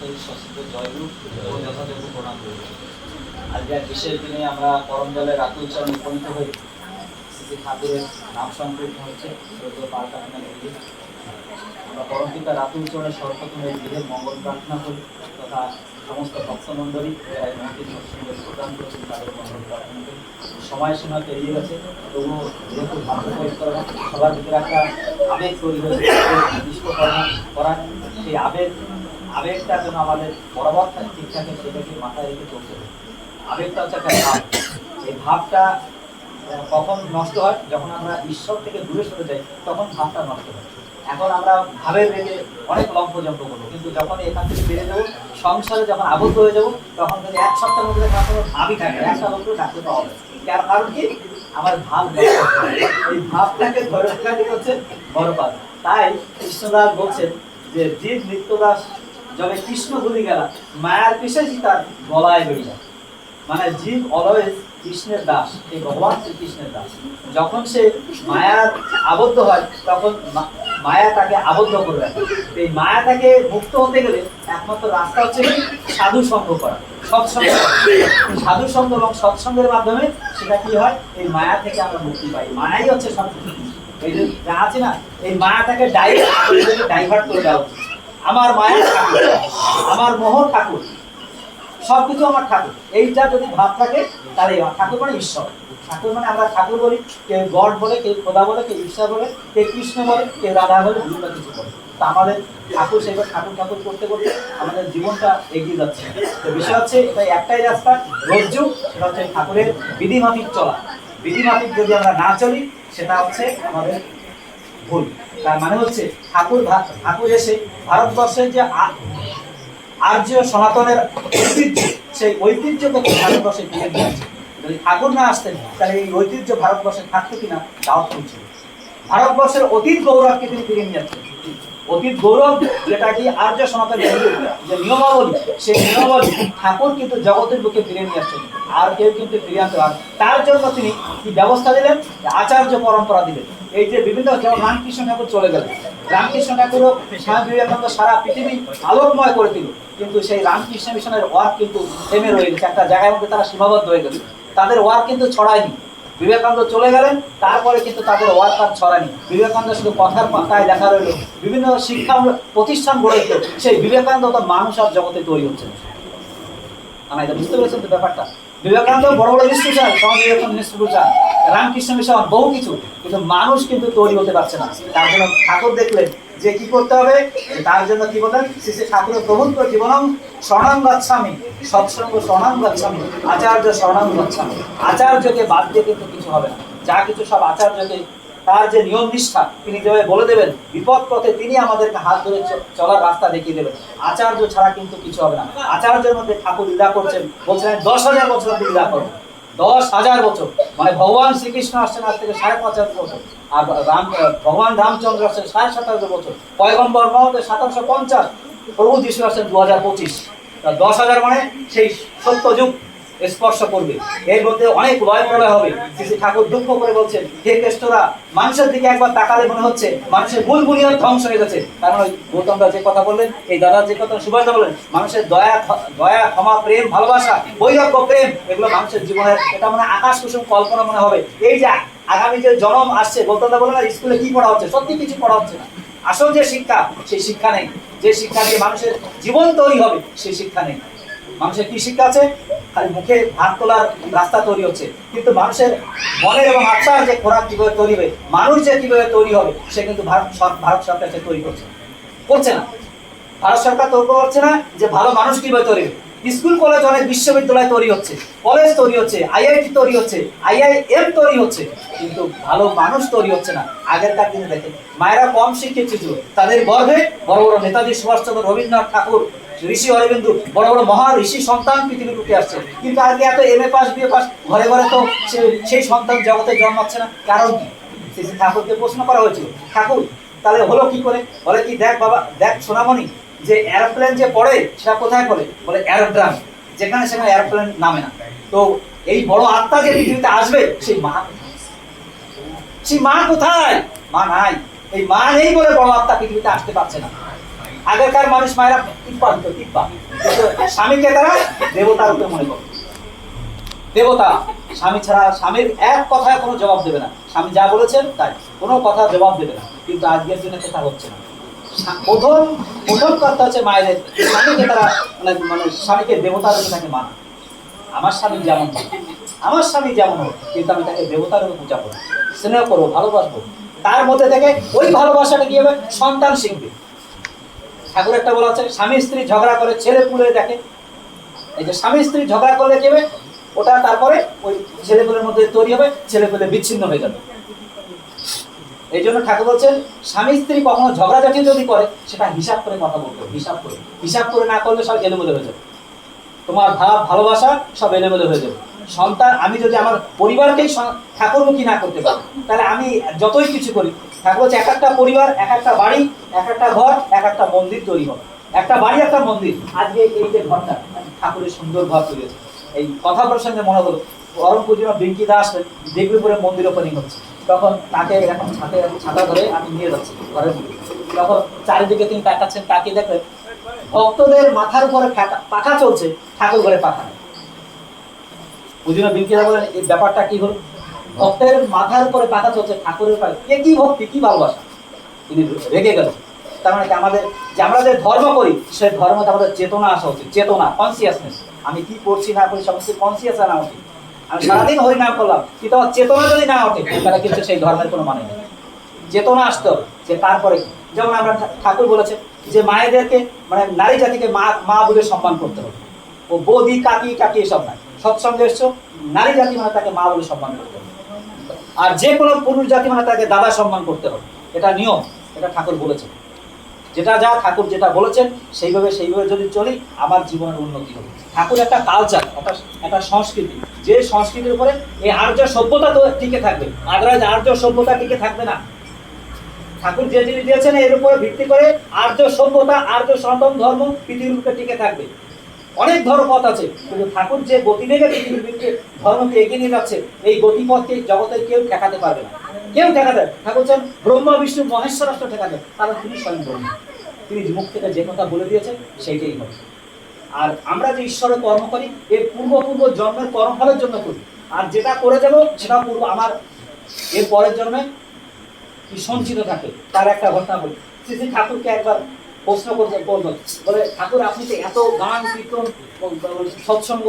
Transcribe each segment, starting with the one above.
শরীর সচিত জয়গুরু ও যথাযথ প্রণাম করি। আজকে এক বিশেষ দিনে আমরা পরম জলে রাত উচ্চারণ উপনীত হই। শ্রী ঠাকুরের নাম সংকীর্তন হচ্ছে পাল্টানা গৃহে। আমরা পরম পিতা রাত উচ্চারণের সর্বপ্রথম এই গৃহের মঙ্গল প্রার্থনা করি তথা সমস্ত ভক্তমণ্ডলী যারা এই মন্দির সৎসঙ্গে প্রদান করেছেন তাদের মঙ্গল প্রার্থনা করি। সময় সীমা পেরিয়ে গেছে, তবুও যেহেতু ভাগ্য পরিকল্পনা সবার ভিতরে একটা আবেগ তৈরি হয়েছে বিশ্বকর্মা করা, সেই আবেগটা যেন আমাদের বরাবর ঠিক থাকে সেটাকে মাথায় রেখে চলতে হবে। আবেগটা হচ্ছে একটা ভাব, এই ভাবটা কখন নষ্ট হয়? যখন আমরা ঈশ্বর থেকে দূরে সরে যাই তখন ভাবটা নষ্ট হয়। এখন আমরা ভাবের রেগে অনেক লম্পজম্প করবো, কিন্তু যখন এখান থেকে বেড়ে যাবো, সংসারে যখন আবদ্ধ হয়ে যাবো, তখন কিন্তু এক সপ্তাহের মধ্যে কোনো ভাবই থাকে, একটা লোককেও ডাকতে পাওয়া যায়। কারণ কি? আমার ভাব, এই ভাবটাকে ধরে রাখাটি হচ্ছে বড় কাজ। তাই কৃষ্ণদাস বলছেন যে জীব নিত্যদাস যবে কৃষ্ণ ভুলি গেলা মায়ার পিছাইছি তার গলায় বেরিয়ে। মানে জীব অলওয়েজ কৃষ্ণের দাস, এই ভগবান শ্রীকৃষ্ণের দাস। যখন সে মায়ার আবদ্ধ হয় তখন মায়া তাকে আবদ্ধ করে রাখে। এই মায়া তাকে মুক্ত হতে গেলে একমাত্র রাস্তা হচ্ছে সাধু সঙ্গ করা, সৎসঙ্গ। সাধু সঙ্গ এবং সৎসঙ্গের মাধ্যমে সেটা কি হয়? এই মায়া থেকে আমরা মুক্তি পাই। মায়াই হচ্ছে সবকিছু। এই যে যা আছে না, এই মায়াটাকে ডাইভার্ট করে দেওয়া উচিত। আমার মায়া ঠাকুর, আমার মোহ ঠাকুর, সবকিছু আমার ঠাকুর, এইটা যদি ভাব থাকে তাহলে ঠাকুর মানে ঈশ্বর। ঠাকুর মানে আমরা ঠাকুর বলি, কেউ গড বলে, কেউ খোদা বলে, কেউ ঈশ্বর বলে, কেউ কৃষ্ণ বলে, কেউ রাধা বলে, বিভিন্ন কিছু বলে। তা আমাদের ঠাকুর সেবার ঠাকুর ঠাকুর করতে করতে আমাদের জীবনটা এগিয়ে যাচ্ছে। তো বিষয় হচ্ছে এটা একটাই রাস্তা, রজ্জু, সেটা হচ্ছে ঠাকুরের বিধিমাফিক চলা। বিধিমাফিক যদি আমরা না চলি সেটা হচ্ছে আমাদের ভুল। তার মানে হচ্ছে ঠাকুর এসে ভারতবর্ষের যে আর্য সনাতনের ঐতিহ্য, সেই ঐতিহ্যকে ভারতবর্ষে ফিরে দিয়েছে। যদি ঠাকুর না আসতেন তাহলে এই ঐতিহ্য ভারতবর্ষে থাকতো কিনা তাও খুঁজছে। ভারতবর্ষের অতীত গৌরবকে তিনি ফিরে নিয়ে যাচ্ছেন। অতীত গৌরব যেটা কি আর্য সনাতনের যে নিয়মাবলী, সেই নিয়মাবলী ঠাকুর কিন্তু জগতের বুকে ফিরে নিয়ে আসছেন। আর কেউ কিন্তু ফিরে আনতে পারেন। তার জন্য তিনি কি ব্যবস্থা দিলেন? আচার্য পরম্পরা দিলেন। এই যে বিভিন্ন, যেমন রামকৃষ্ণ ঠাকুর চলে গেলেন, রামকৃষ্ণ ঠাকুরও স্বামী বিবেকানন্দ সারা পৃথিবী আলোকময় করে দিল, কিন্তু সেই রামকৃষ্ণ মিশনের ওয়ার্ক কিন্তু থেমে রয়ে গেছে, একটা জায়গার মধ্যে তারা সীমাবদ্ধ হয়ে গেছে। তাদের ওয়ার্ক কিন্তু ছড়ায়নি। বিবেকানন্দ চলে গেলেন, তারপরে কিন্তু তাদের ওয়ার্ক আর ছড়ায়নি। বিবেকানন্দ শুধু কথার পাতায় লেখা রইল, বিভিন্ন শিক্ষা প্রতিষ্ঠান গড়ে উঠল, সেই বিবেকানন্দ তো মানুষ আর জগতে তৈরি হচ্ছে না। এটা বুঝতে পেরেছেন তো ব্যাপারটা? বিবেকানন্দ বড় বড় institution, Swami Vivekananda institution, Ramakrishna mission, বহু কিছু, কিন্তু মানুষ কিন্তু তৈরি হতে পারছে না। তার জন্য ঠাকুর দেখলেন যে কি করতে হবে, তার জন্য কি বলেন? শ্রী ঠাকুরের প্রভুত্ব জীবনম শরণাং গচ্ছামি, সৎসঙ্গ শরণাং গচ্ছামি, আচার্য শরণাং গচ্ছামি। আচার্যকে বাদ দিয়ে কিন্তু কিছু হবে না। যা কিছু সব আচার্যকে, তার যে নিয়ম নিষ্ঠা তিনি যেভাবে বলে দেবেন, বিপদ পথে তিনি আমাদেরকে হাত ধরে চলার রাস্তা দেখিয়ে দেবেন। আচার্য ছাড়া কিন্তু কিছু হবে না। আচার্যের মধ্যে ঠাকুর লীলা করছেন, বলছেন 10,000 বছর লীলা করবেন। 10,000 বছর, মানে ভগবান শ্রীকৃষ্ণ আসছেন আজ থেকে 5,500 বছর, আর ভগবান রামচন্দ্র আসছেন 17,500 বছর, পয়গম্বর মহম্মদ 1750, প্রভু যিশু আসছেন 2025। 10,000 মানে সেই সত্য যুগ স্পর্শ করবে। এর মধ্যে অনেক লয় প্রলয় হবে। শ্রী ঠাকুর দুঃখ করে বলছেন, হে কেষ্টরা, মানুষের দিকে একবার তাকালে মনে হচ্ছে মানুষের মূল বুনিয়াদ ধ্বংস হয়ে গেছে। কারণ ওই গৌতমদা যে কথা বললেন, এই দাদা যে কথা সুভাষদা বললেন, মানুষের দয়া, ক্ষমা, প্রেম, ভালোবাসা, বৈরাগ্য, প্রেম, এগুলো মানুষের জীবনের, এটা মানে আকাশ কুসুম কল্পনা মনে হবে। এই যে আগামী যে জন্ম আসছে, গৌতমদা বলেন না স্কুলে কি পড়া হচ্ছে, সত্যি কিছু পড়া হচ্ছে না। আসল যে শিক্ষা, সেই শিক্ষা নেই। যে শিক্ষা দিয়ে মানুষের জীবন তৈরি হবে, সেই শিক্ষা নেই। মানুষের কি শিক্ষা আছে? খালি মুখে ভাত তোলার রাস্তা তৈরি হচ্ছে, কিন্তু মানুষের মনের এবং আত্মার যে খোরাক কিভাবে তৈরি হবে, মানুষ যে কিভাবে তৈরি হবে, সে কিন্তু ভারত সরকার সে তৈরি করছে না। ভারত সরকার তৈরি করছে না যে ভালো মানুষ কিভাবে তৈরি হবে। স্কুল কলেজ, অনেক বিশ্ববিদ্যালয় তৈরি হচ্ছে, কলেজ তৈরি হচ্ছে, আইআইটি তৈরি হচ্ছে, আইআইএম তৈরি হচ্ছে, কিন্তু ভালো মানুষ তৈরি হচ্ছে না। আগেরকার দিনে দেখেন, মায়েরা কম শিক্ষিত ছিল, তাদের গর্ভে বড় বড় নেতাজি সুভাষচন্দ্র, রবীন্দ্রনাথ ঠাকুর, ঋষি অরবিন্দু, বড় বড় মহা ঋষি সন্তান পৃথিবীর উঠে আসছে। কিন্তু আজকে এত এমএ পাস, বিএ পাস, ঘরে ঘরে তো সেই সন্তান জগতে জন্মাচ্ছে না। কারণ কি? শ্রী ঠাকুরকে প্রশ্ন করা হয়েছিল, ঠাকুর তাহলে হলো কি করে? বলে কি, দেখ বাবা, দেখ সোনামণি, যে এরোপ্লেন যে পড়ে সেটা কোথায় পড়ে? বলে এরোড্রাম, যেখানে সেখানে এরোপ্লেন নামে না। তো এই বড় আত্মা যে পৃথিবীতে আসবে, সেই মা কোথায়? মা নাই। এই মা নেই বলে বড় আত্মা পৃথিবীতে আসতে পারছে না। আগেকার মানুষ মায়েরা টিপ্পা দিত, টিপ্পা, কিন্তু স্বামীকে তারা দেবতার রূপে মনে করে। দেবতা, স্বামী ছাড়া স্বামীর এক কথায় কোনো জবাব দেবে না, স্বামী যা বলেছেন তাই, কোনো কথা জবাব দেবে না। কিন্তু আজকের দিনে সেটা হচ্ছে না। প্রথম প্রথম কথা হচ্ছে মায়েদের স্বামীকে তারা মানে স্বামীকে দেবতার রূপে তাকে মানা। আমার স্বামী যেমন হোক, আমার স্বামী যেমন হোক, কিন্তু আমি তাকে দেবতার রূপে পূজা করবো, স্নেহ করবো, ভালোবাসবো। তার মধ্যে থেকে ওই ভালোবাসাটা কি হবে, সন্তান শিখবে। ঠাকুর একটা বলা আছে, স্বামী স্ত্রী ঝগড়া করে ছেলে পুলে দেখে। এই যে স্বামী স্ত্রী ঝগড়া করলে কি হবে, ওটা তারপরে ওই ছেলেপুলের মধ্যে তৈরি হবে, ছেলেপুলে বিচ্ছিন্ন হয়ে যাবে। এই জন্য ঠাকুর বলছেন, স্বামী স্ত্রী কখনো ঝগড়াঝাটি যদি করে সেটা হিসাব করে কথা বলতে হবে, হিসাব করে না করলে সব এলোমেলো হয়ে যাবে। তোমার ভাব ভালোবাসা সব এলোমেলো হয়ে যাবে। সন্তান, আমি যদি আমার পরিবারকেই ঠাকুরমুখী না করতে পারি, তাহলে আমি যতই কিছু করি, ঠাকুর হচ্ছে এক একটা পরিবার, এক একটা বাড়ি, এক একটা ঘর, এক একটা মন্দির তৈরি হবে। একটা বাড়ি, একটা মন্দির। আজকে এই যে ঘরটা, ঠাকুরের সুন্দর ঘর তৈরি হয়েছে। এই কথা প্রসঙ্গে মনে হলো, পরম পূজনীয় বিঙ্কি দাস দিগলিপুরে মন্দির ওপেনিং হচ্ছে, তখন তাকে এখন ছাতা ধরে আমি নিয়ে যাচ্ছি ঘরের মধ্যে। তখন চারিদিকে তিনি তাকাচ্ছেন, তাকিয়ে দেখলেন ভক্তদের মাথার উপরে পাখা চলছে, ঠাকুর ঘরে পাখা নেই। পূজনীয় বিঙ্কি দাস বলেন, এই ব্যাপারটা কি হলো? ভক্তের মাথার উপরে পাখা চলছে, ঠাকুরের পাখা, এ কি ভক্তি, কি ভালোবাসা! তিনি রেগে গেল। তার মানে আমাদের যে আমরা যে ধর্ম করি, সেই ধর্মতে আমাদের চেতনা আসা উচিত, চেতনা, কনসিয়াসনেস। আমি কি করছি না করি সমস্ত কনসিয়াস আনা উচিত। আমি সারাদিন হরিনাম করলাম, কিন্তু আমার চেতনা যদি না ওঠে, তাহলে কিন্তু সেই ধর্মের কোনো মানে নেই। চেতনা আসতে হবে যে তারপরে, যেমন আমরা ঠাকুর বলেছে যে মায়েদেরকে, মানে নারী জাতিকে মা মা বলে সম্মান করতে হবে। ও বৌদি, কাকি কাকি এসব নাই, সৎসঙ্গে এসছো, নারী জাতি মানে তাকে মা বলে সম্মান করতে হবে। আর যে কোনো পুরুষ জাতি মানে তাকে দাদা সম্মান করতে হবে। এটা নিয়ম, এটা ঠাকুর বলেছেন। যেটা যা ঠাকুর যেটা বলেছেন সেইভাবে যদি চলি, আমার জীবনের উন্নতি হবে। ঠাকুর একটা কালচার, একটা সংস্কৃতি, যে সংস্কৃতির উপরে এই আর্য সভ্যতা তো টিকে থাকবে, আদারওয়াইজ আর্য সভ্যতা টিকে থাকবে না। ঠাকুর যে জিনিস দিয়েছেন এর উপরে ভিত্তি করে আর্য সভ্যতা, আর্য সনাতন ধর্ম পৃথিবীর উপরে টিকে থাকবে। অনেক ধর্মপথ আছে, কিন্তু ঠাকুর যে গতিবেগে পৃথিবীর ভিত্তিতে ধর্মকে এগিয়ে নিয়ে যাচ্ছে, এই গতিপথকে জগতে কেউ ঠেকাতে পারবে না, কেউ ঠেকাতে। ঠাকুর বলছেন ব্রহ্মা বিষ্ণু মহেশ্বর রাষ্ট্র ঠেকাতে, কারণ তিনি স্বয়ং ব্রহ্ম। তিনি মুখ থেকে যে কথা বলে দিয়েছেন সেইটাই হবে। আর আমরা যে ঈশ্বরের কর্ম করি, এর পূর্ব জন্মের কর্মফলের জন্য করি। আর যেটা করে যাব সেটা পূর্ব আমার এর পরের জন্মে কি সঞ্চিত থাকে। তার একটা ঘটনা বলি। শ্রী ঠাকুরকে একবার প্রশ্ন করতে বলবেন, বলে ঠাকুর আপনি তো এত গান কীর্তন সৎসঙ্গ,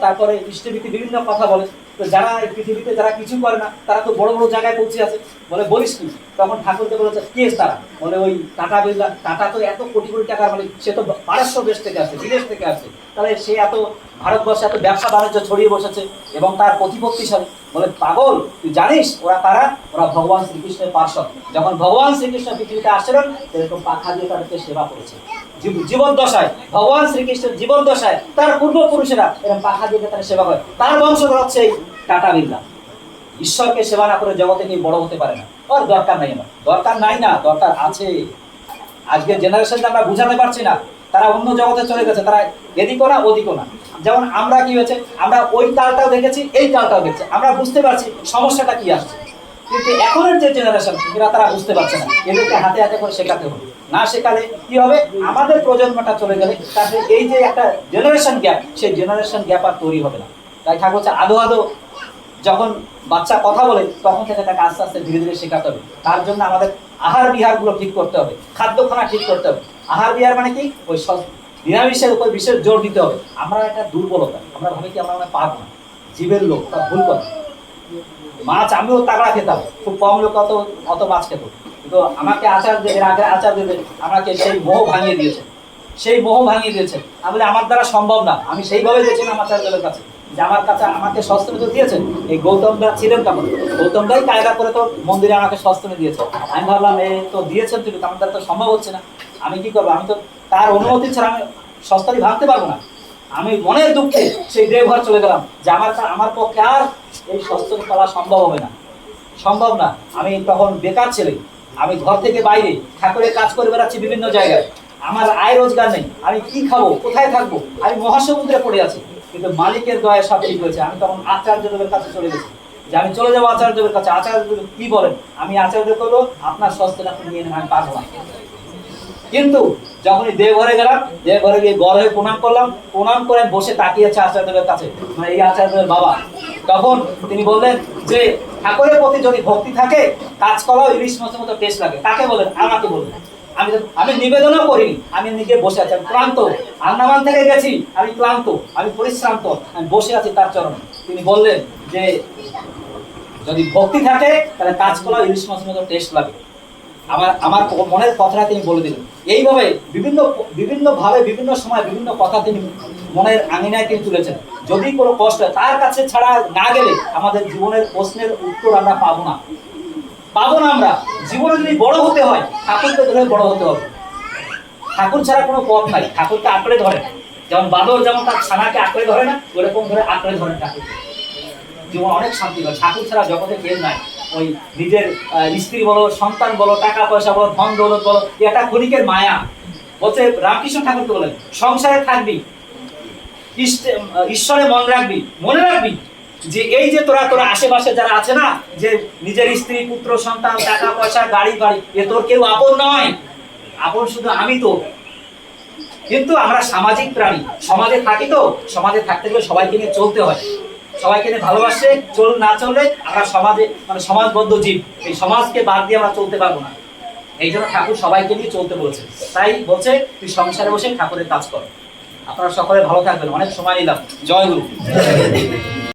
তারপরে ইষ্টভীতি বিভিন্ন কথা বলে, তো যারা এই পৃথিবীতে যারা কিছু করে না তারা তো বড় বড় জায়গায় পৌঁছে আছে, বলে বলিস কি? তখন ঠাকুরকে বলেছে কে তারা? বলে ওই টাটা বিড়লা। টাটা তো এত কোটি কোটি টাকার মালিক, সে তো পারস্য দেশ থেকে আসে, বিদেশ থেকে আসে, তাহলে সে এত ভারতবর্ষে এত ব্যবসা বাণিজ্য ছড়িয়ে বসেছে এবং তার প্রতিপত্তিশালী। বলে পাগল, তুই জানিস ওরা কারা? ওরা ভগবান শ্রীকৃষ্ণের পার্শ্বদ। যখন ভগবান শ্রীকৃষ্ণ পৃথিবীতে আসছিলেন, এরকম পাখা দিয়ে তাদেরকে সেবা করেছে জীবন দশায়। ভগবান শ্রীকৃষ্ণের জীবন দশায় তার পূর্বপুরুষেরা এরকম পাখা দিয়ে তারা সেবা করে। তার বংশধর হচ্ছে এই টাটা বিড়লা। ঈশ্বরকে সেবা না করে জগতে কেউ বড় হতে পারে না। ওর দরকার নাই, আমার দরকার নাই না, দরকার আছে। আজকের জেনারেশনটা আমরা বুঝাতে পারছি না, তারা অন্য জগতে চলে গেছে, তারা এদিকও না ওদিকও না। যেমন আমরা কি হয়েছে, আমরা ওই তালটাও দেখেছি, এই তালটাও দেখছি, আমরা বুঝতে পারছি সমস্যাটা কি আসছে। কিন্তু এখনের যে জেনারেশন, এরা তারা বুঝতে পারছে না। এদেরকে হাতে হাতে করে শেখাতে হবে, না শেখালে কি হবে, আমাদের প্রজন্মটা চলে গেলে তাতে এই যে একটা জেনারেশন গ্যাপ, সেই জেনারেশন গ্যাপ আর তৈরি হবে না। তাই ঠাকুর হচ্ছে আদো আদো যখন বাচ্চা কথা বলে, তখন থেকে তাকে আস্তে আস্তে ধীরে ধীরে শেখাতে হবে। তার জন্য আমাদের আহার বিহারগুলো ঠিক করতে হবে, খাদ্যখানা ঠিক করতে হবে। আহার বিহার মানে কি, ওই নিরামিষের উপর বিশেষ জোর দিতে হবে। আমরা একটা দুর্বলতা, আমরা ভাবি কি আমরা পারবো না, জীবের লোক, তা ভুল কথা। মাছ আমিও তাগড়া খেতাম, খুব কম লোক অত মাছ খেত, কিন্তু আমাকে আচার্যদের আগে আচার্যদের আমাকে সেই মোহ ভাঙিয়ে দিয়েছে, সেই মোহ ভাঙিয়ে দিয়েছে। আমি বলি আমার দ্বারা সম্ভব না। আমি সেইভাবে গেছিলাম আচার্যদের কাছে, যে আমার কাছে আমাকে সস্তনে দিয়েছেন এই গৌতমদা ছিলেন, তখন গৌতমদাই কায়দা করে তো মন্দিরে আমাকে সস্তনে দিয়েছে। আমি ভাবলাম এ তো দিয়েছেন তুমি, আমার দ্বারা তো সম্ভব হচ্ছে না, আমি কি করবো? আমি তো তার অনুমতি ছাড়া আমি সস্তানি ভাবতে পারবো না। আমি মনের দুঃখে সেই দেবঘর চলে গেলাম, যে আমার পক্ষে আর এই সস্তনি করা সম্ভব হবে না, সম্ভব না। আমি তখন বেকার ছেলে, আমি ঘর থেকে বাইরে ঠাকুরের কাজ করে বেড়াচ্ছি বিভিন্ন জায়গায়, আমার আয় রোজগার নেই, আমি কি খাবো, কোথায় থাকবো? আমি মহাসমুদ্রে পড়ে আছি। কিন্তু মালিকের দয়ায় সব ঠিক হয়েছে। আমি তখন আচার্যদেবের কাছে চলে গেছি, যে আমি চলে যাবো আচার্যদেবের কাছে। আচার্যদেব কি বলেন? আমি আচার্য করবো আপনার সস্তাটা আপনি নিয়ে নেন, আমি পারবো না। কিন্তু যখনই দেবঘরে গেলাম, দেবঘরে গিয়ে গড় হয়ে প্রণাম করলাম, প্রণাম করে বসে তাকিয়ে আছে আচার্যদেবের কাছে, মানে এই আচার্যদেবের বাবা। তখন তিনি বললেন যে ঠাকুরের প্রতি যদি ভক্তি থাকে, কাঁচকলাও ইলিশ মাছের মতো টেস্ট লাগে। কাকে বলেন? আমাকে বললেন। আমি নিবেদনও করিনি, আমি নিজে বসে আছি, আমি ক্লান্ত, আন্দামান থেকে গেছি, আমি ক্লান্ত, আমি পরিশ্রান্ত, আমি বসে আছি তার চরণে। তিনি বললেন যে যদি ভক্তি থাকে তাহলে কাঁচকলা ইলিশ মাছের মতো টেস্ট লাগে। আমার মনের কথাটা তিনি বলে দিলেন। এইভাবে বিভিন্ন ভাবে বিভিন্ন সময় বিভিন্ন কথা তিনি মনের আঙিনায় তিনি তুলেছেন। যদি কোনো কষ্ট হয়, তার কাছে ছাড়া না গেলে আমাদের জীবনের প্রশ্নের উত্তর আমরা পাবো না। আমরা জীবনে যদি বড় হতে হয়, ঠাকুরকে ধরে বড় হতে হবে। ঠাকুর ছাড়া কোনো পথ নাই। ঠাকুরকে আঁকড়ে ধরে, যেমন বাঁদর যেমন তার ছানাকে আঁকড়ে ধরে না, ওরকম ধরে আঁকড়ে ধরে ঠাকুর, জীবন অনেক শান্তি হয়। ঠাকুর ছাড়া জগতে কেউ নাই। ওই নিজের স্ত্রী বলো, সন্তান বলো, টাকা পয়সা বলো, ধন দৌলত বলো, এটা ক্ষণিকের মায়া। বলছে রামকৃষ্ণ ঠাকুরকে বলেন, সংসারে থাকবি, ঈশ্বরে মনে রাখবি যে এই যে তোরা আশেপাশে যারা আছে না, যে নিজের স্ত্রী পুত্র সন্তান টাকা পয়সা গাড়ি বাড়ি, এ তোর কেউ আপন নয়, আপন শুধু আমি তো। কিন্তু আমরা সামাজিক প্রাণী, সমাজে থাকি, তো সমাজে থাকতে গেলে সবাইকে নিয়ে চলতে হয়, সবাইকে নিয়ে ভালোবাসে না চললে আমরা সমাজে মানে সমাজবদ্ধ জীব, এই সমাজকে বাদ দিয়ে আমরা চলতে পারবো না। এই জন্য ঠাকুর সবাইকে নিয়ে চলতে বলেছে। তাই বলছে তুই সংসারে বসে ঠাকুরের কাজ কর। আপনারা সকলে ভালো থাকবেন। অনেক সময় নিলাম। জয় গুরু।